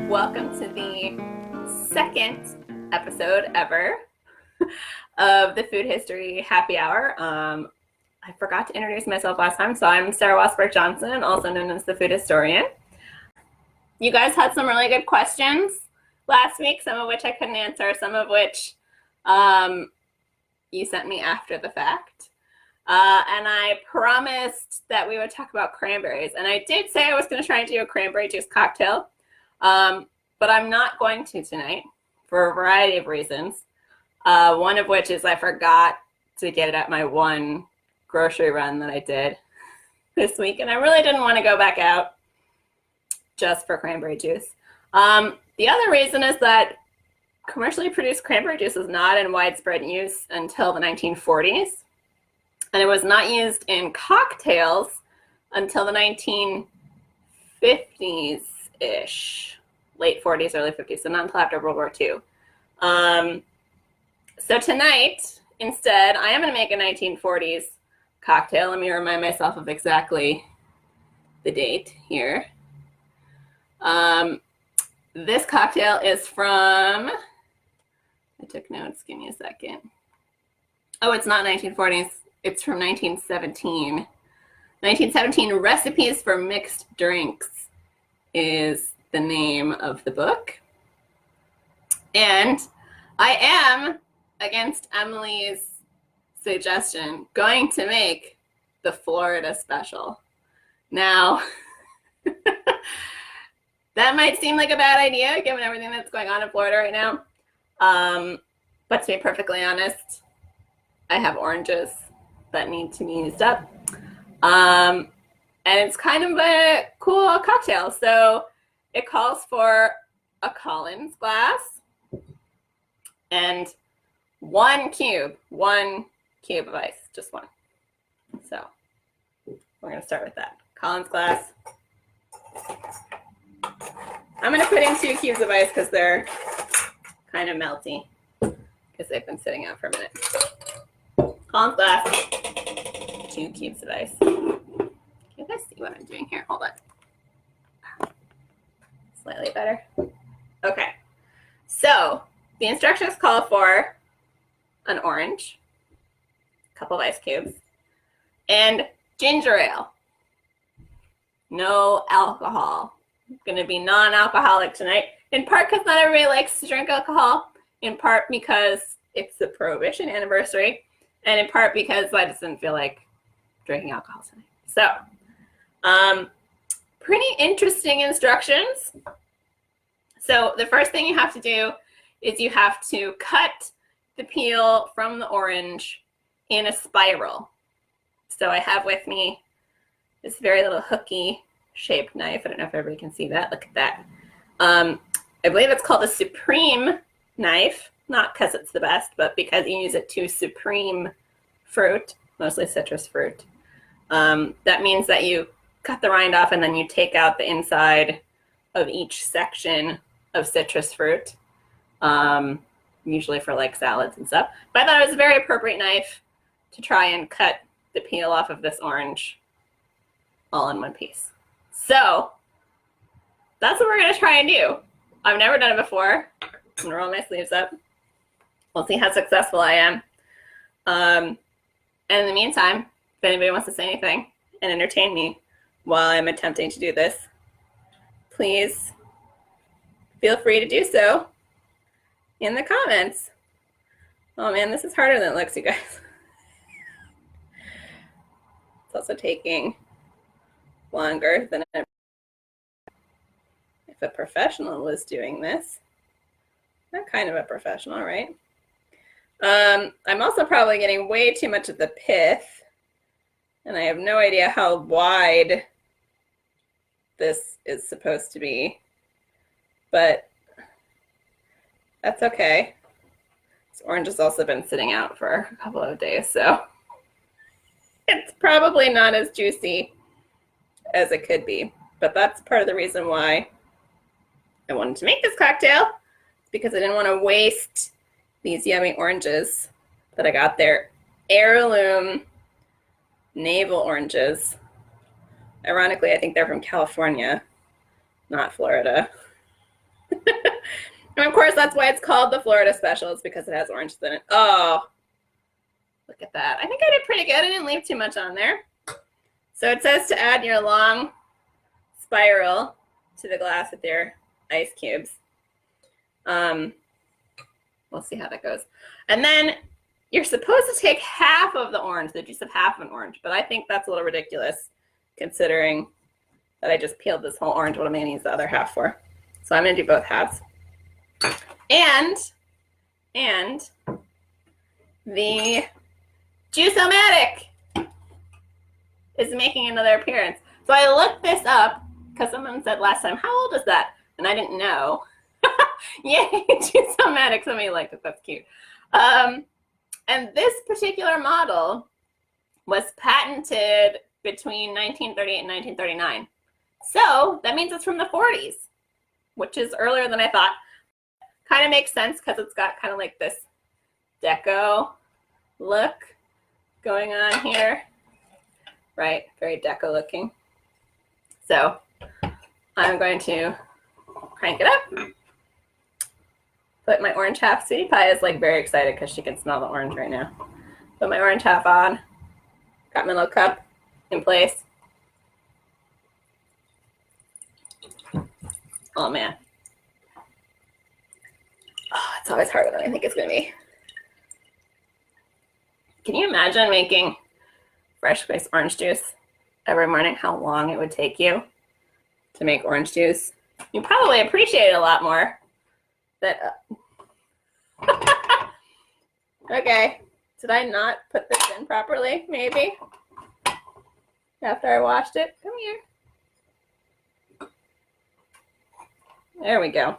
Welcome to the second episode ever of the Food History Happy Hour. I forgot to introduce myself last time, so I'm Sarah Wassberg Johnson, also known as the Food Historian. You guys had some really good questions last week, some of which I couldn't answer, some of which you sent me after the fact. And I promised that we would talk about cranberries. And I did say I was going to try and do a cranberry juice cocktail, but I'm not going to tonight for a variety of reasons. One of which is I forgot to get it at my one grocery run that I did this week. And I really didn't want to go back out just for cranberry juice. The other reason is that commercially produced cranberry juice was not in widespread use until the 1940s. And it was not used in cocktails until the 1950s-ish, late 40s, early 50s, so not until after World War II. So tonight, instead, I am going to make a 1940s cocktail. Let me remind myself of exactly the date here. This cocktail is from, I took notes, give me a second. Oh, it's not 1940s. It's from 1917. 1917, Recipes for Mixed Drinks is the name of the book. And I am, against Emily's suggestion, going to make the Florida special. Now, that might seem like a bad idea given everything that's going on in Florida right now. But to be perfectly honest, I have oranges that need to be used up. And it's kind of a cool cocktail. So it calls for a Collins glass and one cube of ice, just one. So we're going to start with that. Collins glass. I'm going to put in 2 cubes of ice because they're kind of melty because they've been sitting out for a minute. Collins glass, 2 cubes of ice. Can you guys see what I'm doing here? Hold on. Slightly better. Okay. So the instructions call for an orange, a couple of ice cubes, and ginger ale. No alcohol. Going to be non-alcoholic tonight, in part because not everybody likes to drink alcohol, in part because it's the Prohibition anniversary, and in part because I just didn't feel like drinking alcohol tonight. So, pretty interesting instructions. So the first thing you have to do is you have to cut the peel from the orange in a spiral. So I have with me this very little hooky shaped knife. I don't know if everybody can see that. Look at that. I believe it's called a supreme knife, not because it's the best, but because you use it to supreme fruit, mostly citrus fruit. That means that you cut the rind off and then you take out the inside of each section of citrus fruit, usually for like salads and stuff. But I thought it was a very appropriate knife to try and cut the peel off of this orange all in one piece. So that's what we're going to try and do. I've never done it before. I'm going to roll my sleeves up. We'll see how successful I am. And in the meantime, if anybody wants to say anything and entertain me while I'm attempting to do this, please feel free to do so in the comments. Oh man, this is harder than it looks, you guys. It's also taking longer than if a professional was doing this. I'm kind of a professional, right? I'm also probably getting way too much of the pith, and I have no idea how wide this is supposed to be, but that's okay. This orange has also been sitting out for a couple of days, so it's probably not as juicy as it could be, but that's part of the reason why I wanted to make this cocktail, because I didn't want to waste these yummy oranges that I got there. Heirloom navel oranges. Ironically, I think they're from California, not Florida. And of course, that's why it's called the Florida Special. It's because it has oranges in it. Oh, look at that. I think I did pretty good. I didn't leave too much on there. So it says to add your long spiral to the glass with your ice cubes. We'll see how that goes. And then you're supposed to take half of the orange, the juice of half of an orange, but I think that's a little ridiculous considering that I just peeled this whole orange. What am I gonna use the other half for? So I'm gonna do both halves. And the Juice-O-Matic is making another appearance. So I looked this up because someone said last time, how old is that? And I didn't know. Yay, Juice-O-Matic, somebody liked it, that's cute. And this particular model was patented between 1938 and 1939. So that means it's from the 40s, which is earlier than I thought. Kind of makes sense because it's got kind of like this deco look going on here. Right, very deco looking. So I'm going to crank it up. Put my orange half. Sweetie Pie is like very excited because she can smell the orange right now. Put my orange half on. Got my little cup in place. Oh man. Oh, it's always harder than I think it's gonna be. Can you imagine making fresh squeezed orange juice every morning? How long it would take you to make orange juice? You probably appreciate it a lot more. That okay, did I not put this in properly? Maybe after I washed it. Come here. There we go.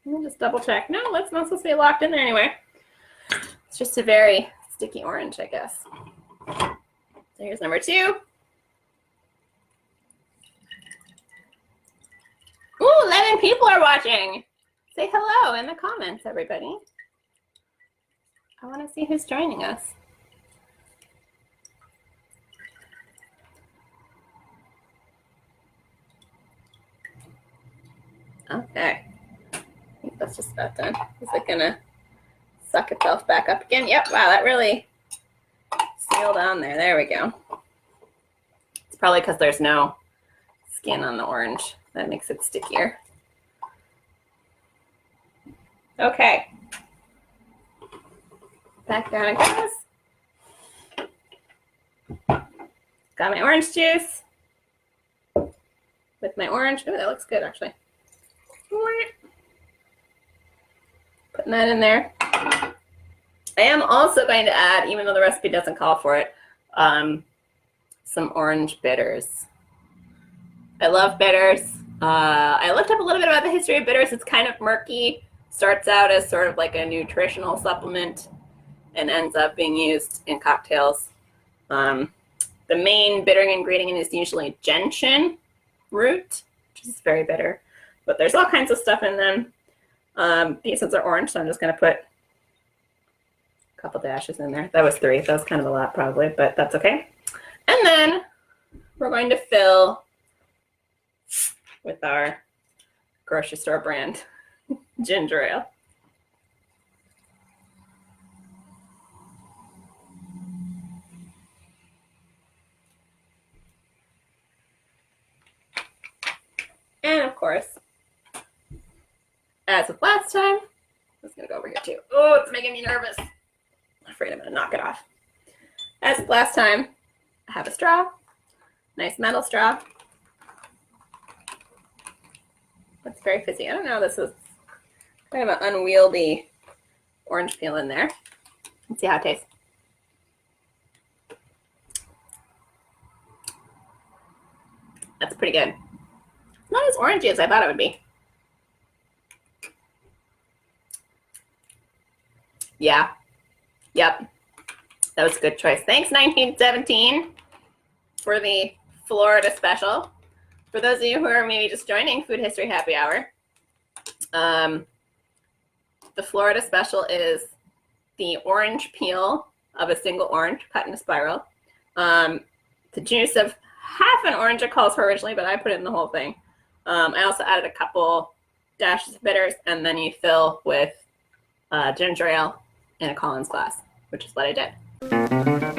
Let me just double check. No, it's not supposed to be locked in there anyway. It's just a very sticky orange, I guess. So here's number 2. Ooh, 11 people are watching. Say hello in the comments, everybody. I want to see who's joining us. Okay. I think that's just about done. Is it gonna suck itself back up again? Yep, wow, that really sealed on there. There we go. It's probably because there's no skin on the orange. That makes it stickier. Okay. Back down it goes. Got my orange juice with my orange. Oh, that looks good actually. Putting that in there. I am also going to add, even though the recipe doesn't call for it, some orange bitters. I love bitters. I looked up a little bit about the history of bitters. It's kind of murky. Starts out as sort of like a nutritional supplement and ends up being used in cocktails. The main bittering ingredient is usually gentian root, which is very bitter. But there's all kinds of stuff in them. These ones are orange, so I'm just going to put a couple dashes in there. That was 3. That was kind of a lot probably, but that's okay. And then we're going to fill with our grocery store brand ginger ale. And of course, as with last time, I'm just gonna go over here too. Oh, it's making me nervous. I'm afraid I'm gonna knock it off. As with last time, I have a straw, nice metal straw. That's very fizzy. I don't know, this is kind of an unwieldy orange peel in there. Let's see how it tastes. That's pretty good. Not as orangey as I thought it would be. Yeah. Yep. That was a good choice. Thanks, 1917, for the Florida special. For those of you who are maybe just joining Food History Happy Hour, the Florida special is the orange peel of a single orange cut in a spiral. The juice of half an orange, it calls for originally, but I put it in the whole thing. I also added a couple dashes of bitters, and then you fill with ginger ale in a Collins glass, which is what I did.